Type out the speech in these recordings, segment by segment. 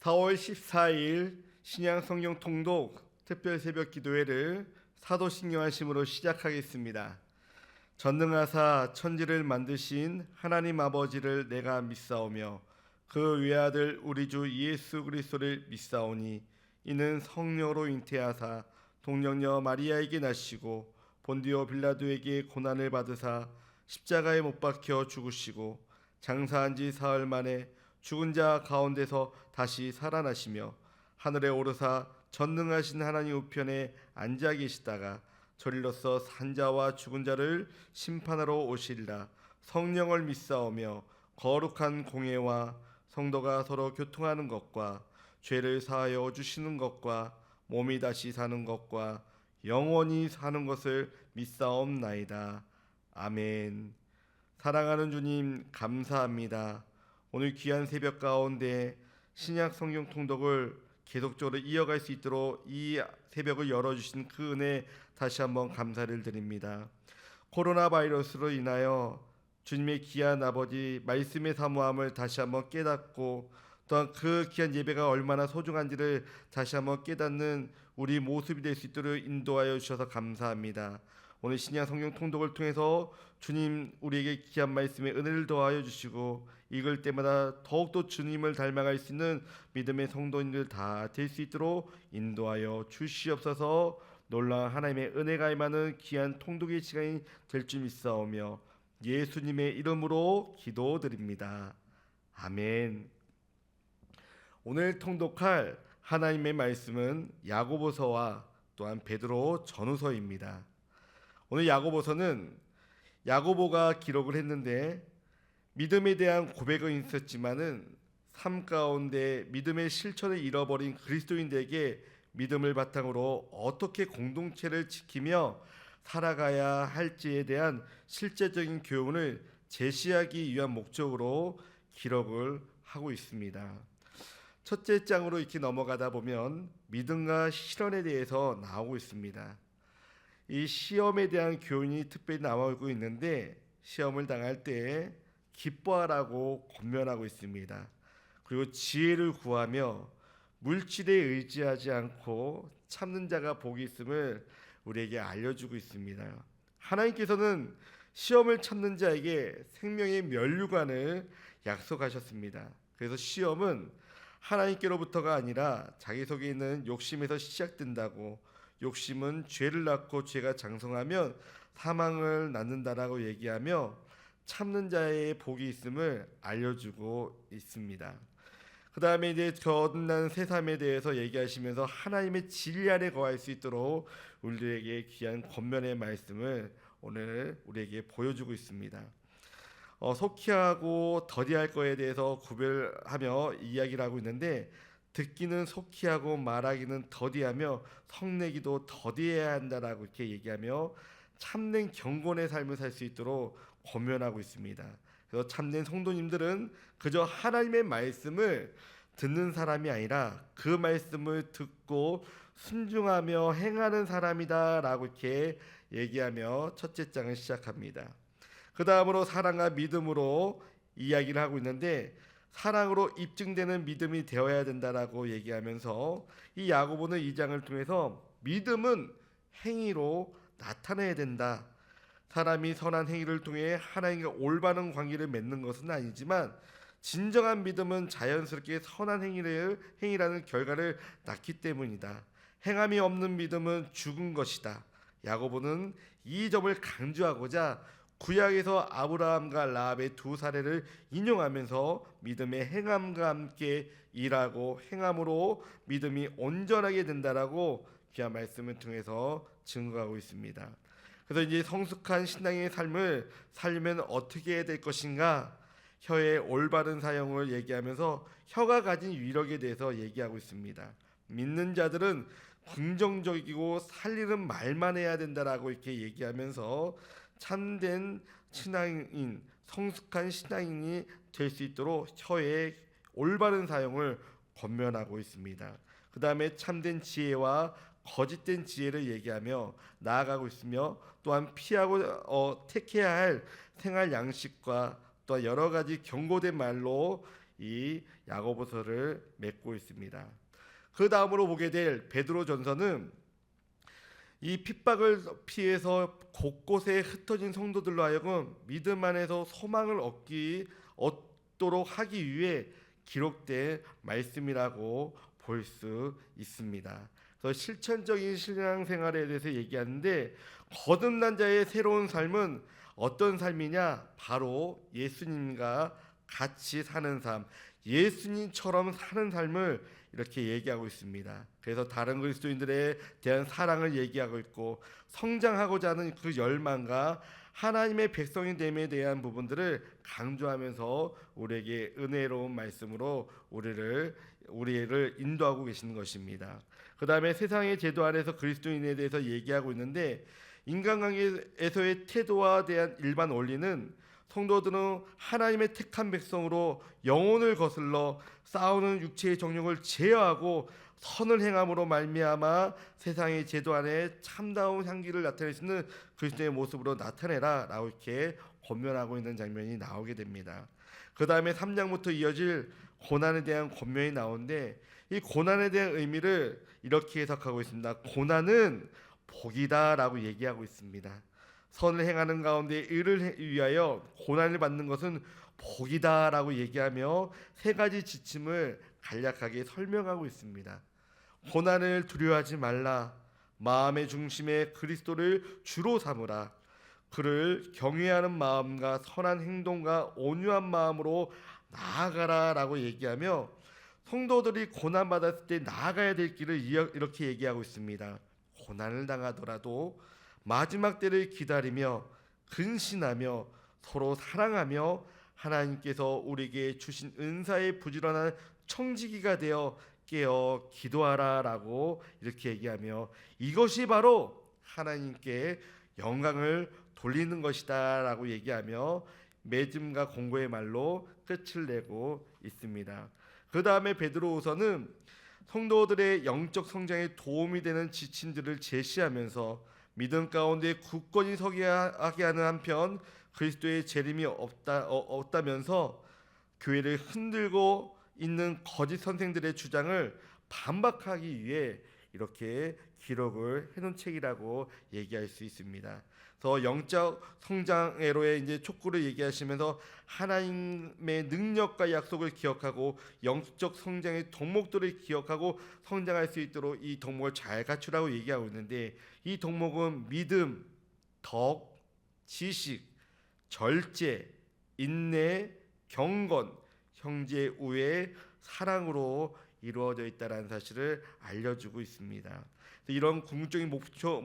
4월 14일 신약 성경 통독 특별 새벽 기도회를 사도신경하심으로 시작하겠습니다. 전능하사 천지를 만드신 하나님 아버지를 내가 믿사오며 그 외아들 우리 주 예수 그리스도를 믿사오니 이는 성령으로 잉태하사 동정녀 마리아에게 나시고 본디오 빌라도에게 고난을 받으사 십자가에 못 박혀 죽으시고 장사한 지 사흘 만에 죽은 자 가운데서 다시 살아나시며 하늘에 오르사 전능하신 하나님 우편에 앉아 계시다가 저리로서 산자와 죽은 자를 심판하러 오시리라. 성령을 믿사오며 거룩한 공예와 성도가 서로 교통하는 것과 죄를 사하여 주시는 것과 몸이 다시 사는 것과 영원히 사는 것을 믿사옵나이다. 아멘. 사랑하는 주님, 감사합니다. 오늘 귀한 새벽 가운데 신약 성경 통독을 계속적으로 이어갈 수 있도록 이 새벽을 열어주신 그 은혜 다시 한번 감사를 드립니다. 코로나 바이러스로 인하여 주님의 귀한 아버지 말씀의 사모함을 다시 한번 깨닫고 또한 그 귀한 예배가 얼마나 소중한지를 다시 한번 깨닫는 우리 모습이 될 수 있도록 인도하여 주셔서 감사합니다. 오늘 신약 성경 통독을 통해서 주님 우리에게 귀한 말씀에 은혜를 더하여 주시고 읽을 때마다 더욱더 주님을 닮아갈 수 있는 믿음의 성도님들 다 될 수 있도록 인도하여 주시옵소서. 놀라운 하나님의 은혜가 임하는 귀한 통독의 시간이 될 줄 믿사오며 예수님의 이름으로 기도드립니다. 아멘. 오늘 통독할 하나님의 말씀은 야고보서와 또한 베드로 전후서입니다. 오늘 야고보서는 야고보가 기록을 했는데 믿음에 대한 고백은 있었지만은 삶 가운데 믿음의 실천을 잃어버린 그리스도인들에게 믿음을 바탕으로 어떻게 공동체를 지키며 살아가야 할지에 대한 실제적인 교훈을 제시하기 위한 목적으로 기록을 하고 있습니다. 첫째 장으로 이렇게 넘어가다 보면 믿음과 실현에 대해서 나오고 있습니다. 이 시험에 대한 교훈이 특별히 나오고 있는데 시험을 당할 때 기뻐하라고 권면하고 있습니다. 그리고 지혜를 구하며 물질에 의지하지 않고 참는 자가 복이 있음을 우리에게 알려주고 있습니다. 하나님께서는 시험을 참는 자에게 생명의 면류관을 약속하셨습니다. 그래서 시험은 하나님께로부터가 아니라 자기 속에 있는 욕심에서 시작된다고, 욕심은 죄를 낳고 죄가 장성하면 사망을 낳는다라고 얘기하며 참는 자의 복이 있음을 알려주고 있습니다. 그 다음에 이제 거듭난 새삼에 대해서 얘기하시면서 하나님의 진리 안에 거할 수 있도록 우리에게 귀한 권면의 말씀을 오늘 우리에게 보여주고 있습니다. 속히하고 더디할 거에 대해서 구별하며 이야기를 하고 있는데 듣기는 속히하고 말하기는 더디하며 성내기도 더디해야 한다라고 이렇게 얘기하며 참된 경건의 삶을 살 수 있도록 권면하고 있습니다. 그래서 참된 성도님들은 그저 하나님의 말씀을 듣는 사람이 아니라 그 말씀을 듣고 순종하며 행하는 사람이다라고 이렇게 얘기하며 첫째 장을 시작합니다. 그 다음으로 사랑과 믿음으로 이야기를 하고 있는데 사랑으로 입증되는 믿음이 되어야 된다라고 얘기하면서 이 야고보는 이 장을 통해서 믿음은 행위로 나타내야 된다. 사람이 선한 행위를 통해 하나님과 올바른 관계를 맺는 것은 아니지만 진정한 믿음은 자연스럽게 선한 행위라는 결과를 낳기 때문이다. 행함이 없는 믿음은 죽은 것이다. 야고보는 이 점을 강조하고자 구약에서 아브라함과 라합의 두 사례를 인용하면서 믿음의 행함과 함께 일하고 행함으로 믿음이 온전하게 된다라고 귀한 말씀을 통해서 증거하고 있습니다. 그래서 이제 성숙한 신앙의 삶을 살려면 어떻게 해야 될 것인가? 혀의 올바른 사용을 얘기하면서 혀가 가진 위력에 대해서 얘기하고 있습니다. 믿는 자들은 긍정적이고 살리는 말만 해야 된다라고 이렇게 얘기하면서 참된 신앙인, 성숙한 신앙인이 될 수 있도록 혀의 올바른 사용을 권면하고 있습니다. 그 다음에 참된 지혜와 거짓된 지혜를 얘기하며 나아가고 있으며 또한 피하고 택해야 할 생활 양식과 또 여러 가지 경고된 말로 이 야고보서를 맺고 있습니다. 그 다음으로 보게 될 베드로전서는 이 핍박을 피해서 곳곳에 흩어진 성도들로 하여금 믿음 안에서 소망을 얻도록 하기 위해 기록된 말씀이라고 볼 수 있습니다. 그래서 실천적인 신앙생활에 대해서 얘기하는데, 거듭난 자의 새로운 삶은 어떤 삶이냐? 바로 예수님과 같이 사는 삶, 예수님처럼 사는 삶을 이렇게 얘기하고 있습니다. 그래서 다른 그리스도인들에 대한 사랑을 얘기하고 있고, 성장하고자 하는 그 열망과 하나님의 백성이 됨에 대한 부분들을 강조하면서 우리에게 은혜로운 말씀으로 우리를 인도하고 계시는 것입니다. 그 다음에 세상의 제도 안에서 그리스도인에 대해서 얘기하고 있는데, 인간관계에서의 태도와 대한 일반 원리는 성도들은 하나님의 택한 백성으로 영혼을 거슬러 싸우는 육체의 정욕을 제어하고 선을 행함으로 말미암아 세상의 제도 안에 참다운 향기를 나타낼 수 있는 그리스도의 모습으로 나타내라 라고 이렇게 권면하고 있는 장면이 나오게 됩니다. 그 다음에 3장부터 이어질 고난에 대한 권면이 나오는데, 이 고난에 대한 의미를 이렇게 해석하고 있습니다. 고난은 복이다 라고 얘기하고 있습니다. 선을 행하는 가운데 의를 위하여 고난을 받는 것은 복이다 라고 얘기하며 세 가지 지침을 간략하게 설명하고 있습니다. 고난을 두려워하지 말라. 마음의 중심에 그리스도를 주로 삼으라. 그를 경외하는 마음과 선한 행동과 온유한 마음으로 나아가라 라고 얘기하며, 성도들이 고난받았을 때 나아가야 될 길을 이렇게 얘기하고 있습니다. 고난을 당하더라도 마지막 때를 기다리며 근신하며 서로 사랑하며 하나님께서 우리에게 주신 은사의 부지런한 청지기가 되어 깨어 기도하라 라고 이렇게 얘기하며, 이것이 바로 하나님께 영광을 돌리는 것이다 라고 얘기하며 맺음과 공고의 말로 끝을 내고 있습니다. 그 다음에 베드로후서는 성도들의 영적 성장에 도움이 되는 지침들을 제시하면서 믿음 가운데 굳건히 서게 하는 한편 그리스도의 재림이 없다면서 교회를 흔들고 있는 거짓 선생들의 주장을 반박하기 위해 이렇게 기록을 해놓은 책이라고 얘기할 수 있습니다. 그래서 영적 성장애로의 이제 촉구를 얘기하시면서 하나님의 능력과 약속을 기억하고 영적 성장의 덕목들을 기억하고 성장할 수 있도록 이 덕목을 잘 갖추라고 얘기하고 있는데, 이 덕목은 믿음, 덕, 지식, 절제, 인내, 경건, 형제 우애, 사랑으로 이루어져 있다는 사실을 알려주고 있습니다. 이런 궁극적인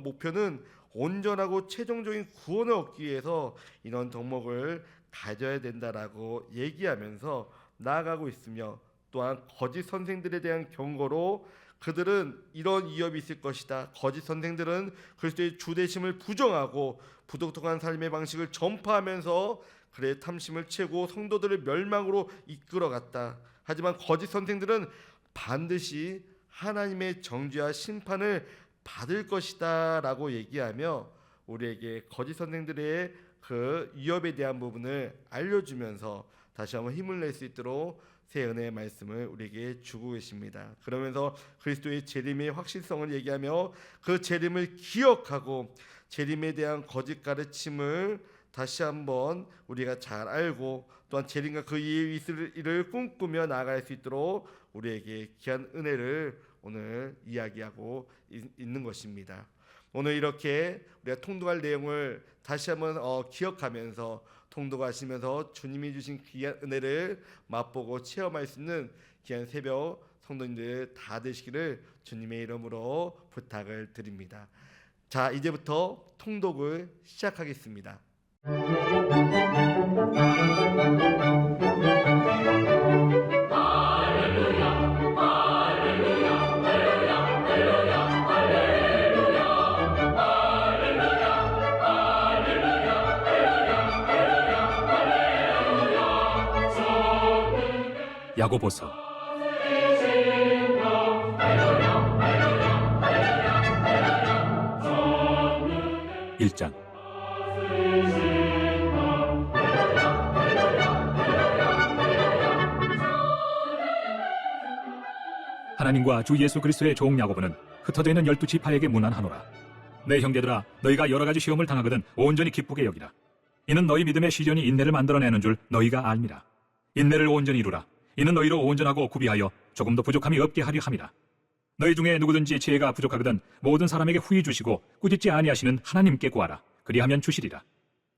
목표는 온전하고 최종적인 구원을 얻기 위해서 이런 덕목을 가져야 된다라고 얘기하면서 나아가고 있으며, 또한 거짓 선생들에 대한 경고로 그들은 이런 위협이 있을 것이다. 거짓 선생들은 그리스도의 주되심을 부정하고 부독특한 삶의 방식을 전파하면서 그의 탐심을 채고 성도들을 멸망으로 이끌어갔다. 하지만 거짓 선생들은 반드시 하나님의 정죄와 심판을 받을 것이다 라고 얘기하며 우리에게 거짓 선생들의 그 위협에 대한 부분을 알려주면서 다시 한번 힘을 낼 수 있도록 새 은혜의 말씀을 우리에게 주고 계십니다. 그러면서 그리스도의 재림의 확실성을 얘기하며 그 재림을 기억하고 재림에 대한 거짓 가르침을 다시 한번 우리가 잘 알고, 또한 재림과 그 이후의 일을 꿈꾸며 나아갈 수 있도록 우리에게 귀한 은혜를 오늘 이야기하고 있는 것입니다. 오늘 이렇게 우리가 통독할 내용을 다시 한번 기억하면서 통독하시면서 주님이 주신 귀한 은혜를 맛보고 체험할 수 있는 귀한 새벽 성도님들 다 되시기를 주님의 이름으로 부탁을 드립니다. 자, 이제부터 통독을 시작하겠습니다. 야고보서 1장. 하나님과 주 예수 그리스도의 종 야고보는 흩어져 있는 12지파에게 문안하노라. 내 형제들아, 너희가 여러 가지 시험을 당하거든 온전히 기쁘게 여기라. 이는 너희 믿음의 시련이 인내를 만들어내는 줄 너희가 알미라. 인내를 온전히 이루라. 이는 너희로 온전하고 구비하여 조금도 부족함이 없게 하려 함이라. 너희 중에 누구든지 지혜가 부족하거든 모든 사람에게 후히 주시고 꾸짖지 아니하시는 하나님께 구하라. 그리하면 주시리라.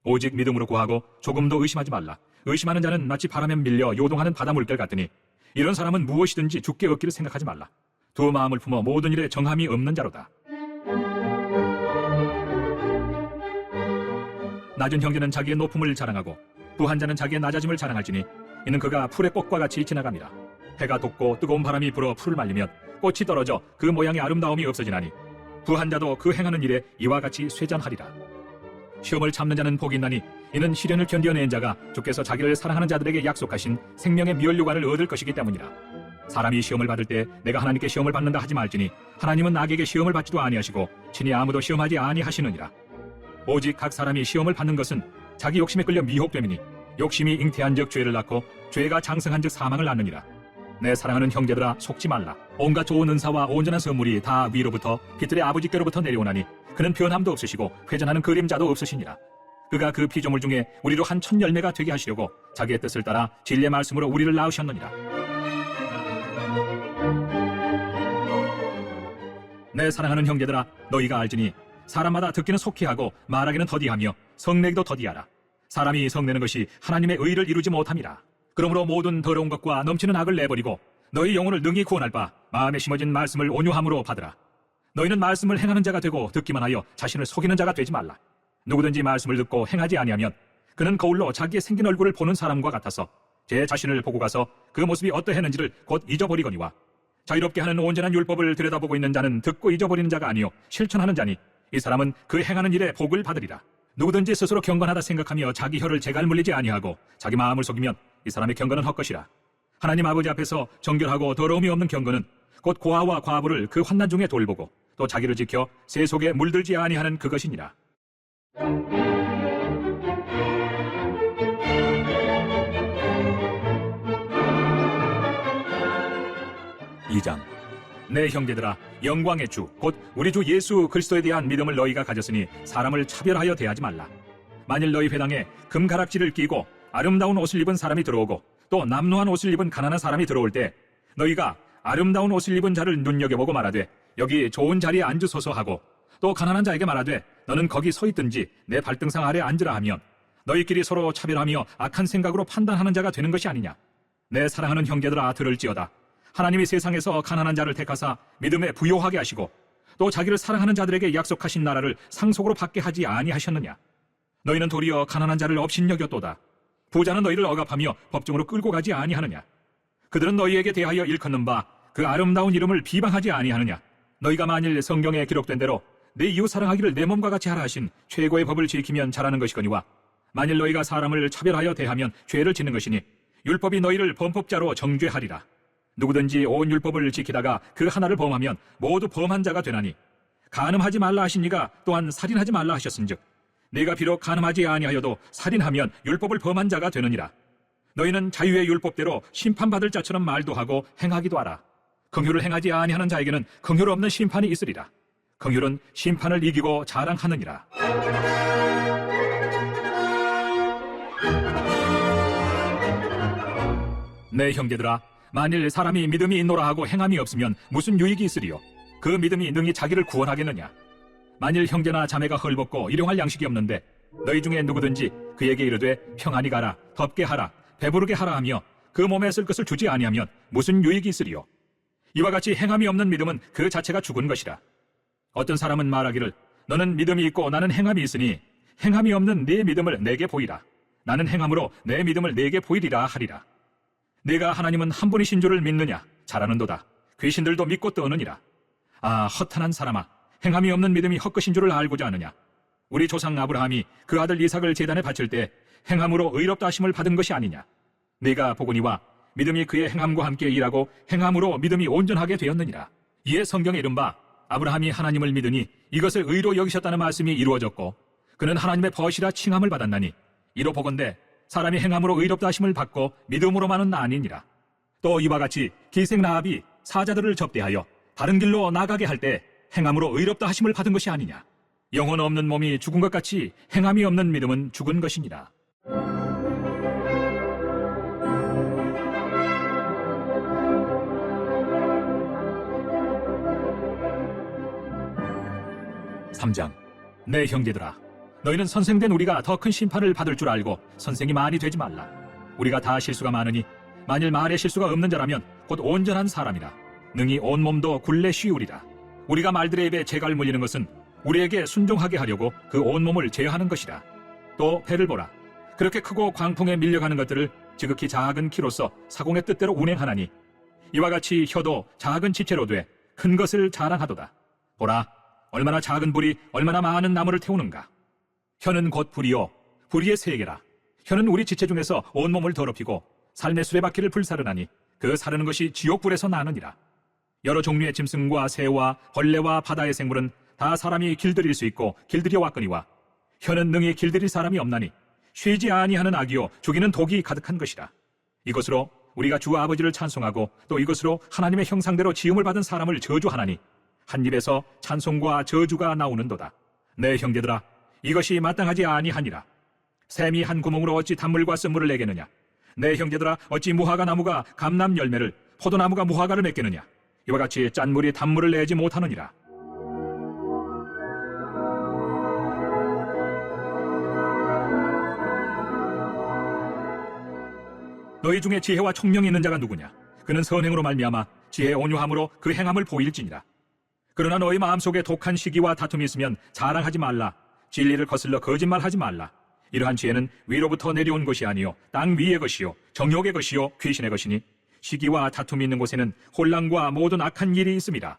오직 믿음으로 구하고 조금도 의심하지 말라. 의심하는 자는 마치 바람에 밀려 요동하는 바다 물결 같으니 이런 사람은 무엇이든지 죽게 얻기를 생각하지 말라. 두 마음을 품어 모든 일에 정함이 없는 자로다. 낮은 형제는 자기의 높음을 자랑하고 부한 자는 자기의 낮아짐을 자랑할지니 이는 그가 풀의 꽃과 같이 지나갑니다. 해가 돋고 뜨거운 바람이 불어 풀을 말리면 꽃이 떨어져 그 모양의 아름다움이 없어지나니 부한 자도 그 행하는 일에 이와 같이 쇠잔하리라. 시험을 참는 자는 복이 있나니 이는 시련을 견뎌낸 자가 주께서 자기를 사랑하는 자들에게 약속하신 생명의 면류관을 얻을 것이기 때문이라. 사람이 시험을 받을 때 내가 하나님께 시험을 받는다 하지 말지니 하나님은 악에게 시험을 받지도 아니하시고 친히 아무도 시험하지 아니하시느니라. 오직 각 사람이 시험을 받는 것은 자기 욕심에 끌려 미혹됨이니 욕심이 잉태한즉 죄를 낳고 죄가 장성한즉 사망을 낳느니라. 내 사랑하는 형제들아, 속지 말라. 온갖 좋은 은사와 온전한 선물이 다 위로부터 빛들의 아버지께로부터 내려오나니 그는 변함도 없으시고 회전하는 그림자도 없으시니라. 그가 그 피조물 중에 우리로 한 천 열매가 되게 하시려고 자기의 뜻을 따라 진리의 말씀으로 우리를 낳으셨느니라. 내 사랑하는 형제들아, 너희가 알지니 사람마다 듣기는 속히 하고 말하기는 더디하며 성내기도 더디하라. 사람이 성내는 것이 하나님의 의를 이루지 못함이라. 그러므로 모든 더러운 것과 넘치는 악을 내버리고 너희 영혼을 능히 구원할 바 마음에 심어진 말씀을 온유함으로 받으라. 너희는 말씀을 행하는 자가 되고 듣기만 하여 자신을 속이는 자가 되지 말라. 누구든지 말씀을 듣고 행하지 아니하면 그는 거울로 자기의 생긴 얼굴을 보는 사람과 같아서 제 자신을 보고 가서 그 모습이 어떠했는지를 곧 잊어버리거니와 자유롭게 하는 온전한 율법을 들여다보고 있는 자는 듣고 잊어버리는 자가 아니요 실천하는 자니 이 사람은 그 행하는 일에 복을 받으리라. 누구든지 스스로 경건하다 생각하며 자기 혀를 재갈 물리지 아니하고 자기 마음을 속이면 이 사람의 경건은 헛것이라. 하나님 아버지 앞에서 정결하고 더러움이 없는 경건은 곧 고아와 과부를 그 환난 중에 돌보고 또 자기를 지켜 새 속에 물들지 아니하는 그것이니라. 2장. 내 형제들아, 영광의 주 곧 우리 주 예수 그리스도에 대한 믿음을 너희가 가졌으니 사람을 차별하여 대하지 말라. 만일 너희 회당에 금가락지를 끼고 아름다운 옷을 입은 사람이 들어오고 또 남루한 옷을 입은 가난한 사람이 들어올 때 너희가 아름다운 옷을 입은 자를 눈여겨보고 말하되 여기 좋은 자리에 앉으소서 하고 또 가난한 자에게 말하되 너는 거기 서 있든지 내 발등상 아래 앉으라 하면 너희끼리 서로 차별하며 악한 생각으로 판단하는 자가 되는 것이 아니냐. 내 사랑하는 형제들아, 들을지어다. 하나님이 세상에서 가난한 자를 택하사 믿음에 부요하게 하시고 또 자기를 사랑하는 자들에게 약속하신 나라를 상속으로 받게 하지 아니하셨느냐. 너희는 도리어 가난한 자를 업신여겼도다. 부자는 너희를 억압하며 법정으로 끌고 가지 아니하느냐. 그들은 너희에게 대하여 일컫는 바 그 아름다운 이름을 비방하지 아니하느냐. 너희가 만일 성경에 기록된 대로 내 이웃 사랑하기를 내 몸과 같이 하라 하신 최고의 법을 지키면 잘하는 것이거니와 만일 너희가 사람을 차별하여 대하면 죄를 짓는 것이니 율법이 너희를 범법자로 정죄하리라. 누구든지 온 율법을 지키다가 그 하나를 범하면 모두 범한 자가 되나니 간음하지 말라 하신 이가 또한 살인하지 말라 하셨은즉 네가 비록 간음하지 아니하여도 살인하면 율법을 범한 자가 되느니라. 너희는 자유의 율법대로 심판받을 자처럼 말도 하고 행하기도 하라. 긍휼을 행하지 아니하는 자에게는 긍휼 없는 심판이 있으리라. 긍휼은 심판을 이기고 자랑하느니라. 내 형제들아, 만일 사람이 믿음이 있노라 하고 행함이 없으면 무슨 유익이 있으리요? 그 믿음이 능히 자기를 구원하겠느냐? 만일 형제나 자매가 헐벗고 일용할 양식이 없는데 너희 중에 누구든지 그에게 이르되 평안히 가라, 덥게 하라, 배부르게 하라 하며 그 몸에 쓸 것을 주지 아니하면 무슨 유익이 있으리요? 이와 같이 행함이 없는 믿음은 그 자체가 죽은 것이라. 어떤 사람은 말하기를 너는 믿음이 있고 나는 행함이 있으니 행함이 없는 네 믿음을 내게 보이라. 나는 행함으로 내 믿음을 내게 보이리라 하리라. 내가 하나님은 한 분이신 줄을 믿느냐? 잘하는도다. 귀신들도 믿고 떠느니라. 아, 허탄한 사람아, 행함이 없는 믿음이 헛것인 줄을 알고자 하느냐? 우리 조상 아브라함이 그 아들 이삭을 제단에 바칠 때 행함으로 의롭다 하심을 받은 것이 아니냐? 네가 보거니와 믿음이 그의 행함과 함께 일하고 행함으로 믿음이 온전하게 되었느니라. 이에 성경에 이른바 아브라함이 하나님을 믿으니 이것을 의로 여기셨다는 말씀이 이루어졌고 그는 하나님의 벗이라 칭함을 받았나니 이로 보건대 사람이 행함으로 의롭다 하심을 받고 믿음으로만은 아니니라. 또 이와 같이 기생 라합이 사자들을 접대하여 다른 길로 나가게 할 때 행함으로 의롭다 하심을 받은 것이 아니냐. 영혼 없는 몸이 죽은 것 같이 행함이 없는 믿음은 죽은 것이니라. (3장) 내 형제들아, 너희는 선생된 우리가 더 큰 심판을 받을 줄 알고 선생이 많이 되지 말라. 우리가 다 실수가 많으니 만일 말에 실수가 없는 자라면 곧 온전한 사람이라 능히 온 몸도 굴레 씌우리라. 우리가 말들의 입에 재갈 물리는 것은 우리에게 순종하게 하려고 그 온 몸을 제어하는 것이라. 또 배를 보라. 그렇게 크고 광풍에 밀려가는 것들을 지극히 작은 키로서 사공의 뜻대로 운행하나니 이와 같이 혀도 작은 지체로 돼 큰 것을 자랑하도다. 보라, 얼마나 작은 불이 얼마나 많은 나무를 태우는가. 혀는 곧 불이요 불의의 세계라. 혀는 우리 지체 중에서 온몸을 더럽히고 삶의 수레바퀴를 불사르나니 그 사르는 것이 지옥불에서 나느니라. 여러 종류의 짐승과 새와 벌레와 바다의 생물은 다 사람이 길들일 수 있고 길들여 왔거니와 혀는 능히 길들일 사람이 없나니 쉬지 아니하는 악이요 죽이는 독이 가득한 것이라. 이것으로 우리가 주 아버지를 찬송하고 또 이것으로 하나님의 형상대로 지음을 받은 사람을 저주하나니 한 입에서 찬송과 저주가 나오는도다. 내 형제들아, 이것이 마땅하지 아니하니라. 샘이 한 구멍으로 어찌 단물과 쓴물을 내겠느냐. 내 형제들아, 어찌 무화과 나무가 감람 열매를 포도나무가 무화과를 맺겠느냐. 이와 같이 짠물이 단물을 내지 못하느니라. 너희 중에 지혜와 총명이 있는 자가 누구냐. 그는 선행으로 말미암아 지혜의 온유함으로 그 행함을 보일지니라. 그러나 너희 마음속에 독한 시기와 다툼이 있으면 자랑하지 말라. 진리를 거슬러 거짓말하지 말라. 이러한 지혜는 위로부터 내려온 것이 아니요 땅 위의 것이요 정욕의 것이요 귀신의 것이니 시기와 다툼이 있는 곳에는 혼란과 모든 악한 일이 있음이라.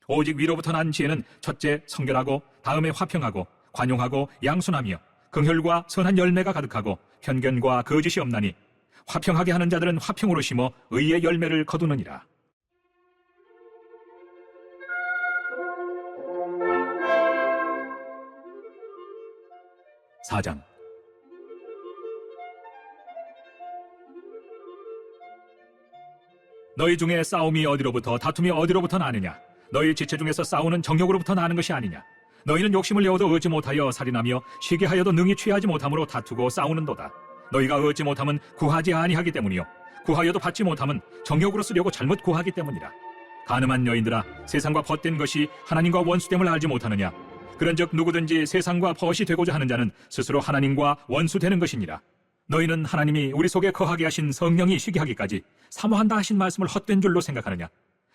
오직 위로부터 난 지혜는 첫째 성결하고 다음에 화평하고 관용하고 양순하며 긍휼과 선한 열매가 가득하고 편견과 거짓이 없나니 화평하게 하는 자들은 화평으로 심어 의의 열매를 거두느니라. (4장) 너희 중에 싸움이 어디로부터 다툼이 어디로부터 나느냐. 너희 지체 중에서 싸우는 정욕으로부터 나는 것이 아니냐. 너희는 욕심을 내어도 얻지 못하여 살인하며 시기하여도 능히 취하지 못함으로 다투고 싸우는도다. 너희가 얻지 못함은 구하지 아니하기 때문이요 구하여도 받지 못함은 정욕으로 쓰려고 잘못 구하기 때문이라. 가늠한 여인들아, 세상과 벗된 것이 하나님과 원수됨을 알지 못하느냐. 그런즉 누구든지 세상과 벗이 되고자 하는 자는 스스로 하나님과 원수되는 것이니라. 너희는 하나님이 우리 속에 거하게 하신 성령이 시기하기까지 사모한다 하신 말씀을 헛된 줄로 생각하느냐.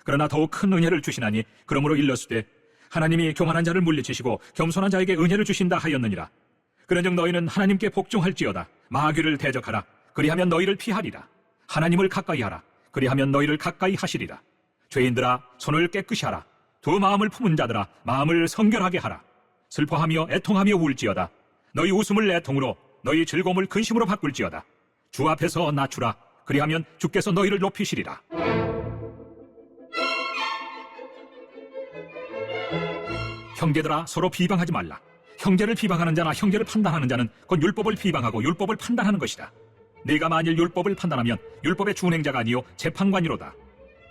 그러나 더욱 큰 은혜를 주시나니 그러므로 일렀으되 하나님이 교만한 자를 물리치시고 겸손한 자에게 은혜를 주신다 하였느니라. 그런즉 너희는 하나님께 복종할지어다. 마귀를 대적하라. 그리하면 너희를 피하리라. 하나님을 가까이 하라. 그리하면 너희를 가까이 하시리라. 죄인들아, 손을 깨끗이 하라. 두 마음을 품은 자들아, 마음을 성결하게 하라. 슬퍼하며 애통하며 울지어다. 너희 웃음을 애통으로 너희 즐거움을 근심으로 바꿀지어다. 주 앞에서 낮추라. 그리하면 주께서 너희를 높이시리라. 형제들아, 서로 비방하지 말라. 형제를 비방하는 자나 형제를 판단하는 자는 곧 율법을 비방하고 율법을 판단하는 것이다. 네가 만일 율법을 판단하면 율법의 준행자가 아니요 재판관이로다.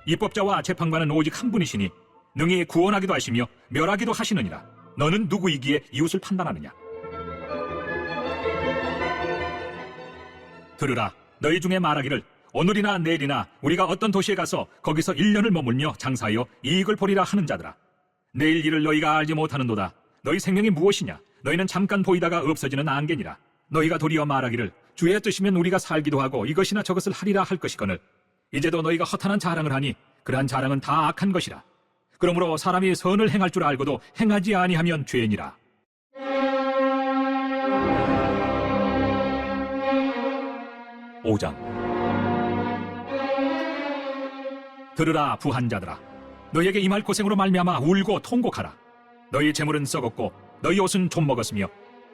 입법자와 재판관은 오직 한 분이시니 능히 구원하기도 하시며 멸하기도 하시느니라. 너는 누구이기에 이웃을 판단하느냐. 들으라. 너희 중에 말하기를 오늘이나 내일이나 우리가 어떤 도시에 가서 거기서 1년을 머물며 장사하여 이익을 보리라 하는 자들아. 내일 일을 너희가 알지 못하는도다. 너희 생명이 무엇이냐. 너희는 잠깐 보이다가 없어지는 안개니라. 너희가 도리어 말하기를 주의 뜻이면 우리가 살기도 하고 이것이나 저것을 하리라 할 것이거늘 이제도 너희가 허탄한 자랑을 하니 그러한 자랑은 다 악한 것이라. 그러므로 사람이 선을 행할 줄 알고도 행하지 아니하면 죄니라. (5장) 들으라 부한자들아. 너희에게 임할 고생으로 말미암아 울고 통곡하라. 너희 재물은 썩었고 너희 옷은 좀 먹었으며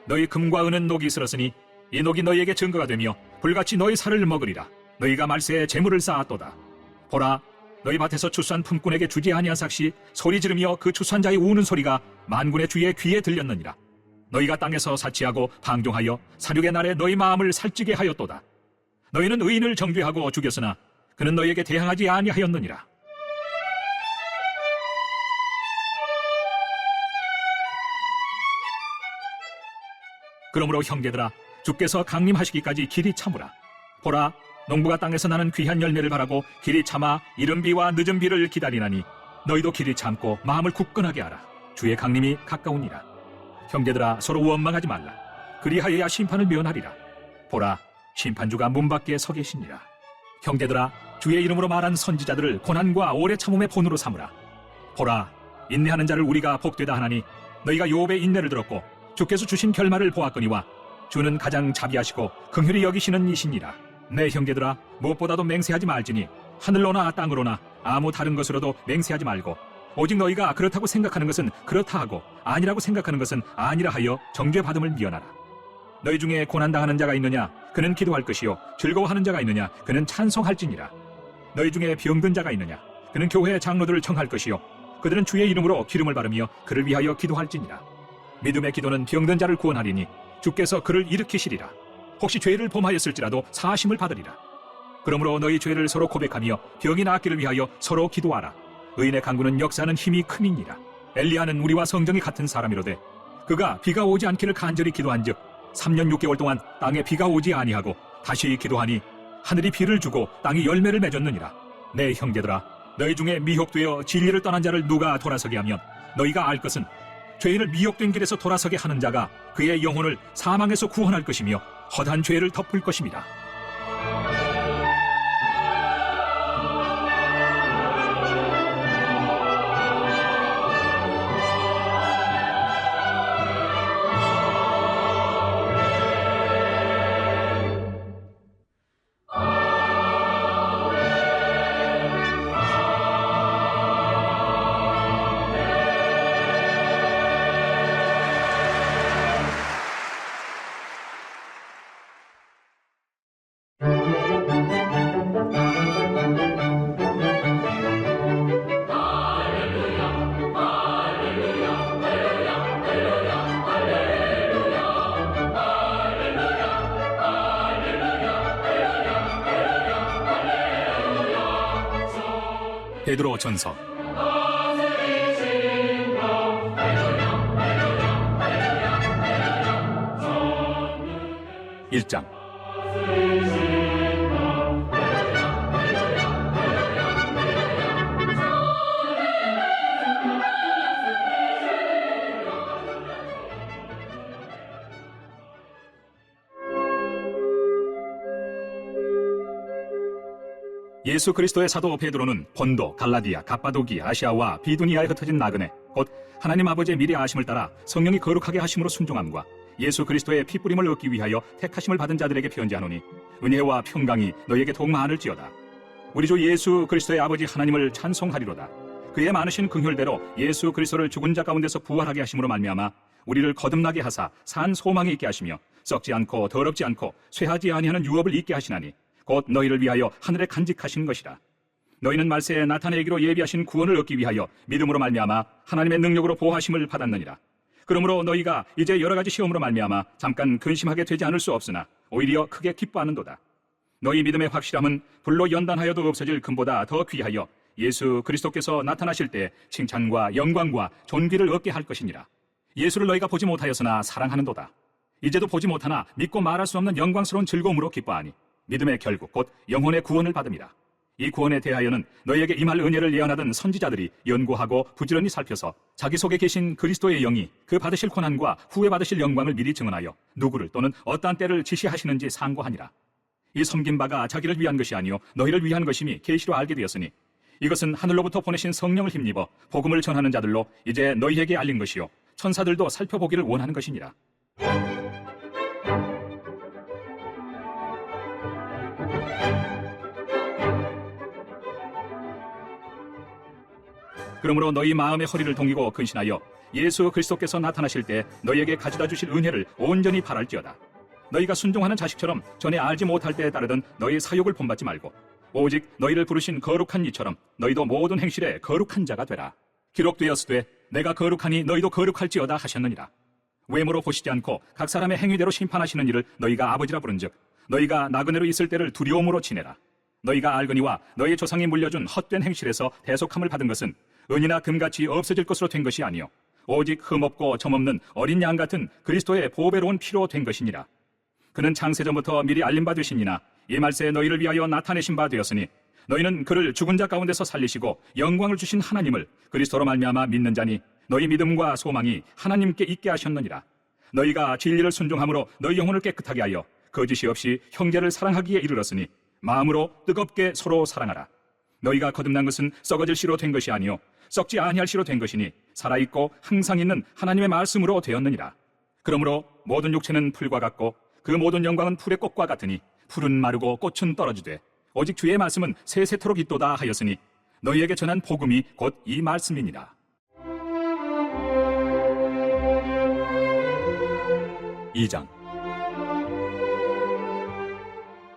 너희 금과 은은 녹이 슬었으니 이 녹이 너희에게 증거가 되며 불같이 너희 살을 먹으리라. 너희가 말세에 재물을 쌓았도다. 보라, 너희 밭에서 추수한 품꾼에게 주지 아니한 삭시 소리 지르며 그 추수한 자의 우는 소리가 만군의 주의 귀에 들렸느니라. 너희가 땅에서 사치하고 방종하여 사륙의 날에 너희 마음을 살찌게 하였도다. 너희는 의인을 정죄하고 죽였으나 그는 너희에게 대항하지 아니하였느니라. 그러므로 형제들아, 주께서 강림하시기까지 길이 참으라. 보라, 농부가 땅에서 나는 귀한 열매를 바라고 길이 참아 이른 비와 늦은 비를 기다리나니 너희도 길이 참고 마음을 굳건하게 하라. 주의 강림이 가까우니라. 형제들아, 서로 원망하지 말라. 그리하여야 심판을 면하리라. 보라, 심판주가 문 밖에 서 계시니라. 형제들아, 주의 이름으로 말한 선지자들을 고난과 오래 참음의 본으로 삼으라. 보라, 인내하는 자를 우리가 복되다 하나니 너희가 욥의 인내를 들었고 주께서 주신 결말을 보았거니와 주는 가장 자비하시고 긍휼히 여기시는 이시니라. 내 형제들아, 무엇보다도 맹세하지 말지니 하늘로나 땅으로나 아무 다른 것으로도 맹세하지 말고 오직 너희가 그렇다고 생각하는 것은 그렇다 하고 아니라고 생각하는 것은 아니라 하여 정죄받음을 미연하라. 너희 중에 고난당하는 자가 있느냐? 그는 기도할 것이요. 즐거워하는 자가 있느냐? 그는 찬송할지니라. 너희 중에 병든 자가 있느냐? 그는 교회 장로들을 청할 것이요. 그들은 주의 이름으로 기름을 바르며 그를 위하여 기도할지니라. 믿음의 기도는 병든 자를 구원하리니 주께서 그를 일으키시리라. 혹시 죄를 범하였을지라도 사하심을 받으리라. 그러므로 너희 죄를 서로 고백하며 병이 낫기를 위하여 서로 기도하라. 의인의 강구는 역사하는 힘이 큼이니라. 엘리야는 우리와 성정이 같은 사람이로되 그가 비가 오지 않기를 간절히 기도한즉 3년 6개월 동안 땅에 비가 오지 아니하고 다시 기도하니 하늘이 비를 주고 땅이 열매를 맺었느니라. 내 형제들아, 너희 중에 미혹되어 진리를 떠난 자를 누가 돌아서게 하면 너희가 알 것은 죄인을 미혹된 길에서 돌아서게 하는 자가 그의 영혼을 사망에서 구원할 것이며 허다한 죄를 덮을 것입니다. 베드로 전서 1장. 예수 그리스도의 사도 베드로는 본도, 갈라디아, 갑바도기아, 아시아와 비두니아에 흩어진 나그네 곧 하나님 아버지의 미리 아심을 따라 성령이 거룩하게 하심으로 순종함과 예수 그리스도의 피뿌림을 얻기 위하여 택하심을 받은 자들에게 편지하노니 은혜와 평강이 너희에게 더욱 많을지어다. 우리 주 예수 그리스도의 아버지 하나님을 찬송하리로다. 그의 많으신 긍휼대로 예수 그리스도를 죽은 자 가운데서 부활하게 하심으로 말미암아 우리를 거듭나게 하사 산 소망이 있게 하시며 썩지 않고 더럽지 않고 쇠하지 아니하는 유업을 있게 하시나니 곧 너희를 위하여 하늘에 간직하신 것이라. 너희는 말세에 나타내기로 예비하신 구원을 얻기 위하여 믿음으로 말미암아 하나님의 능력으로 보호하심을 받았느니라. 그러므로 너희가 이제 여러 가지 시험으로 말미암아 잠깐 근심하게 되지 않을 수 없으나 오히려 크게 기뻐하는도다. 너희 믿음의 확실함은 불로 연단하여도 없어질 금보다 더 귀하여 예수 그리스도께서 나타나실 때 칭찬과 영광과 존귀를 얻게 할 것이니라. 예수를 너희가 보지 못하였으나 사랑하는도다. 이제도 보지 못하나 믿고 말할 수 없는 영광스러운 즐거움으로 기뻐하니 믿음의 결국 곧 영혼의 구원을 받음이라. 이 구원에 대하여는 너희에게 임할 은혜를 예언하던 선지자들이 연구하고 부지런히 살펴서 자기 속에 계신 그리스도의 영이 그 받으실 고난과 후에 받으실 영광을 미리 증언하여 누구를 또는 어떠한 때를 지시하시는지 상고하니라. 이 섬긴 바가 자기를 위한 것이 아니요 너희를 위한 것임이 계시로 알게 되었으니 이것은 하늘로부터 보내신 성령을 힘입어 복음을 전하는 자들로 이제 너희에게 알린 것이요 천사들도 살펴보기를 원하는 것이니라. 그러므로 너희 마음의 허리를 동이고 근신하여 예수 그리스도께서 나타나실 때 너희에게 가져다 주실 은혜를 온전히 바랄지어다. 너희가 순종하는 자식처럼 전에 알지 못할 때에 따르던 너희의 사욕을 본받지 말고 오직 너희를 부르신 거룩한 이처럼 너희도 모든 행실에 거룩한 자가 되라. 기록되었으되 내가 거룩하니 너희도 거룩할지어다 하셨느니라. 외모로 보시지 않고 각 사람의 행위대로 심판하시는 이를 너희가 아버지라 부른즉 너희가 나그네로 있을 때를 두려움으로 지내라. 너희가 알거니와 너희 조상이 물려준 헛된 행실에서 대속함을 받은 것은 은이나 금같이 없어질 것으로 된 것이 아니요 오직 흠없고 점없는 어린 양 같은 그리스도의 보배로운 피로 된 것이니라. 그는 창세전부터 미리 알림 받으시니나 이 말세에 너희를 위하여 나타내신 바 되었으니 너희는 그를 죽은 자 가운데서 살리시고 영광을 주신 하나님을 그리스도로 말미암아 믿는 자니 너희 믿음과 소망이 하나님께 있게 하셨느니라. 너희가 진리를 순종함으로 너희 영혼을 깨끗하게 하여 거짓이 없이 형제를 사랑하기에 이르렀으니 마음으로 뜨겁게 서로 사랑하라. 너희가 거듭난 것은 썩어질 씨로 된 것이 아니요 썩지 아니할 씨로 된 것이니 살아있고 항상 있는 하나님의 말씀으로 되었느니라. 그러므로 모든 육체는 풀과 같고 그 모든 영광은 풀의 꽃과 같으니 풀은 마르고 꽃은 떨어지되 오직 주의 말씀은 세세토록 있도다 하였으니 너희에게 전한 복음이 곧 이 말씀이니라. 이 장.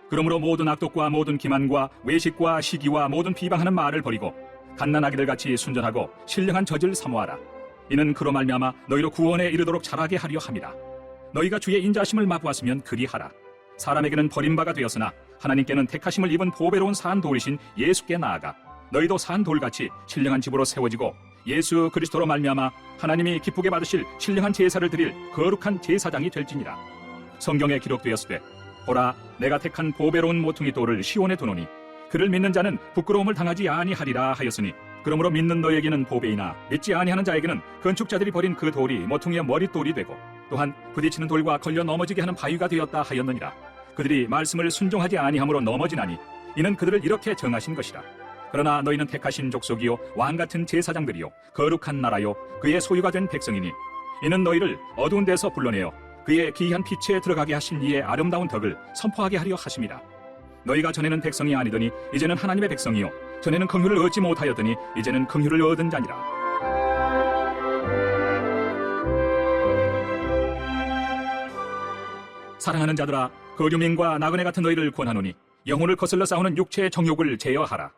그러므로 모든 악독과 모든 기만과 외식과 시기와 모든 비방하는 말을 버리고 갓난아기들 같이 순전하고 신령한 젖을 사모하라. 이는 그로 말미암아 너희로 구원에 이르도록 자라게 하려 함이라. 너희가 주의 인자심을 맛보았으면 그리하라. 사람에게는 버림바가 되었으나 하나님께는 택하심을 입은 보배로운 산 돌이신 예수께 나아가 너희도 산 돌같이 신령한 집으로 세워지고 예수 그리스도로 말미암아 하나님이 기쁘게 받으실 신령한 제사를 드릴 거룩한 제사장이 될지니라. 성경에 기록되었으되 보라 내가 택한 보배로운 모퉁이 돌을 시온에 두노니 그를 믿는 자는 부끄러움을 당하지 아니하리라 하였으니 그러므로 믿는 너에게는 보배이나 믿지 아니하는 자에게는 건축자들이 버린 그 돌이 모퉁이의 머릿돌이 되고 또한 부딪히는 돌과 걸려 넘어지게 하는 바위가 되었다 하였느니라. 그들이 말씀을 순종하지 아니함으로 넘어지나니 이는 그들을 이렇게 정하신 것이라. 그러나 너희는 택하신 족속이요 왕같은 제사장들이요 거룩한 나라요 그의 소유가 된 백성이니 이는 너희를 어두운 데서 불러내어 그의 기이한 빛에 들어가게 하신 이의 아름다운 덕을 선포하게 하려 하심이라. 너희가 전에는 백성이 아니더니 이제는 하나님의 백성이요 전에는 긍휼을 얻지 못하였더니 이제는 긍휼을 얻은 자니라. 사랑하는 자들아 거류민과 나그네 같은 너희를 권하노니 영혼을 거슬러 싸우는 육체의 정욕을 제어하라.